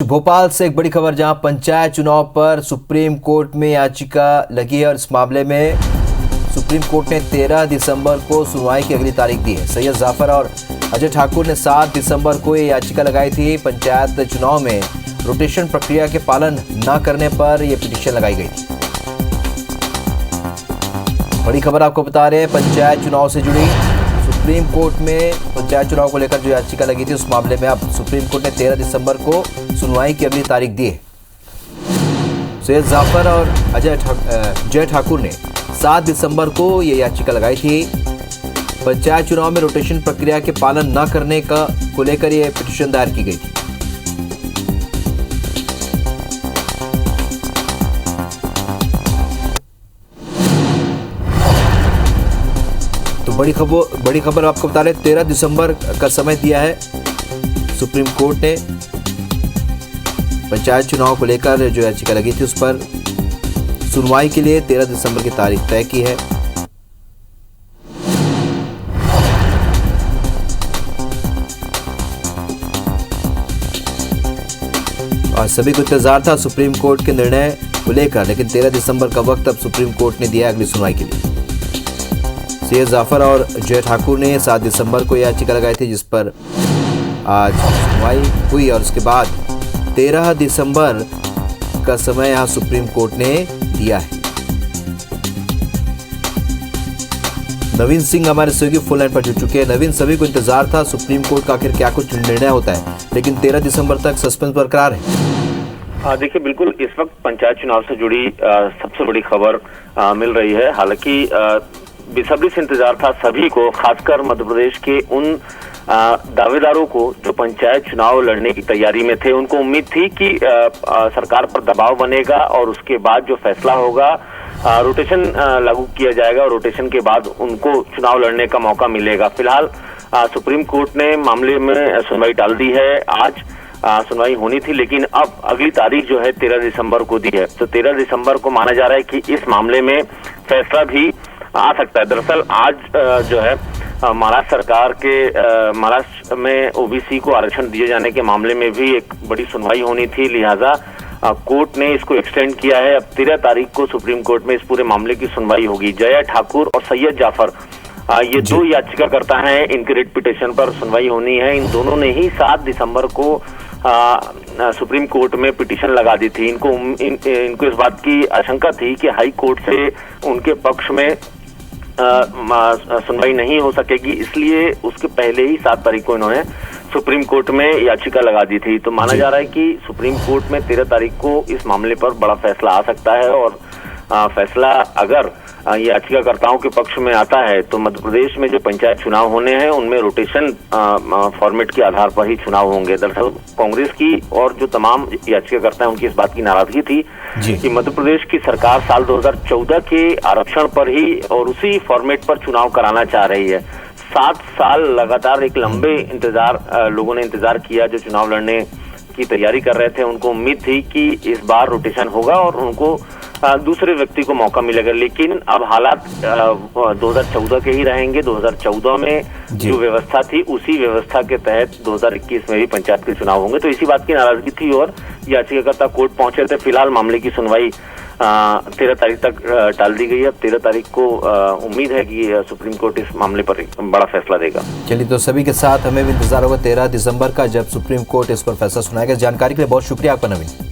भोपाल से एक बड़ी खबर, जहां पंचायत चुनाव पर सुप्रीम कोर्ट में याचिका लगी है और इस मामले में सुप्रीम कोर्ट ने 13 दिसंबर को सुनवाई की अगली तारीख दी है। सैयद जाफर और अजय ठाकुर ने 7 दिसंबर को ये याचिका लगाई थी। पंचायत चुनाव में रोटेशन प्रक्रिया के पालन न करने पर यह पिटीशन लगाई गई थी। बड़ी खबर आपको बता रहे हैं पंचायत चुनाव से जुड़ी। सुप्रीम कोर्ट में पंचायत चुनाव को लेकर जो याचिका लगी थी, उस मामले में अब सुप्रीम कोर्ट ने 13 दिसंबर को सुनवाई की अगली तारीख दी है। सैयद जाफर और अजय ठाकुर ने 7 दिसंबर को यह याचिका लगाई थी। पंचायत चुनाव में रोटेशन प्रक्रिया के पालन न करने को लेकर यह पिटीशन दायर की गई थी। तो बड़ी खबर आपको बता रहे, 13 दिसंबर का समय दिया है सुप्रीम कोर्ट ने। पंचायत चुनाव को लेकर जो याचिका लगी थी, उस पर सुनवाई के लिए 13 दिसंबर की तारीख तय की है। और सभी को इंतजार था सुप्रीम कोर्ट के निर्णय को लेकर, लेकिन 13 दिसंबर का वक्त अब सुप्रीम कोर्ट ने दिया अगली सुनवाई के लिए। सैयद जाफर और अजय ठाकुर ने 7 दिसंबर को याचिका लगाई थी, जिस पर आज सुनवाई हुई और उसके बाद 13 दिसंबर का समय यहां सुप्रीम कोर्ट ने दिया है। नवीन सिंह हमारे सहयोगी फोन लाइन पर जुड़ चुके हैं। नवीन, सभी को इंतजार था सुप्रीम कोर्ट का आखिर क्या कुछ निर्णय होता है, लेकिन 13 दिसंबर तक सस्पेंस बरकरार है। देखिए, बिल्कुल इस वक्त पंचायत चुनाव से जुड़ी सबसे बड़ी खबर मिल रही है। हालांकि बेसब्री से इंतजार था सभी को, खासकर मध्य प्रदेश के उन दावेदारों को जो पंचायत चुनाव लड़ने की तैयारी में थे। उनको उम्मीद थी कि सरकार पर दबाव बनेगा और उसके बाद जो फैसला होगा रोटेशन लागू किया जाएगा और रोटेशन के बाद उनको चुनाव लड़ने का मौका मिलेगा। फिलहाल सुप्रीम कोर्ट ने मामले में सुनवाई टाल दी है। आज सुनवाई होनी थी, लेकिन अब अगली तारीख जो है 13 दिसंबर को दी है। तो 13 दिसंबर को माना जा रहा है कि इस मामले में फैसला भी आ सकता है। दरअसल आज जो है महाराष्ट्र सरकार के महाराष्ट्र में ओबीसी को आरक्षण दिए जाने के मामले में भी एक बड़ी सुनवाई होनी थी, लिहाजा कोर्ट ने इसको एक्सटेंड किया है। अब 13 तारीख को सुप्रीम कोर्ट में इस पूरे मामले की सुनवाई होगी। जया ठाकुर और सैयद जाफर ये दो याचिकाकर्ता हैं, इनके रिट पिटीशन पर सुनवाई होनी है। इन दोनों ने ही 7 दिसंबर को सुप्रीम कोर्ट में पिटीशन लगा दी थी। इनको इस बात की आशंका थी कि हाई कोर्ट से उनके पक्ष में सुनवाई नहीं हो सकेगी, इसलिए उसके पहले ही 7 तारीख को इन्होंने सुप्रीम कोर्ट में याचिका लगा दी थी। तो माना जा रहा है कि सुप्रीम कोर्ट में 13 तारीख को इस मामले पर बड़ा फैसला आ सकता है और फैसला अगर याचिकाकर्ताओं के पक्ष में आता है तो मध्य प्रदेश में जो पंचायत चुनाव होने हैं उनमें रोटेशन फॉर्मेट के आधार पर ही चुनाव होंगे। दरअसल कांग्रेस की और जो तमाम याचिकाकर्ता हैं उनकी इस बात की नाराजगी थी कि मध्य प्रदेश की सरकार साल 2014 के आरक्षण पर ही और उसी फॉर्मेट पर चुनाव कराना चाह रही है। 7 साल लगातार एक लंबे लोगों ने इंतजार किया। जो चुनाव लड़ने की तैयारी कर रहे थे उनको उम्मीद थी कि इस बार रोटेशन होगा और उनको दूसरे व्यक्ति को मौका मिलेगा, लेकिन अब हालात 2014 के ही रहेंगे। 2014 में जो व्यवस्था थी उसी व्यवस्था के तहत 2021 में भी पंचायत के चुनाव होंगे। तो इसी बात की नाराजगी थी और याचिकाकर्ता कोर्ट पहुंचे थे। फिलहाल मामले की सुनवाई 13 तारीख तक टाल दी गई है। अब 13 तारीख को उम्मीद है कि सुप्रीम कोर्ट इस मामले पर बड़ा फैसला देगा। चलिए, तो सभी के साथ हमें भी इंतजार होगा 13 दिसंबर का, जब सुप्रीम कोर्ट इस पर फैसला सुनाएगा। जानकारी के लिए बहुत शुक्रिया आपका नवीन।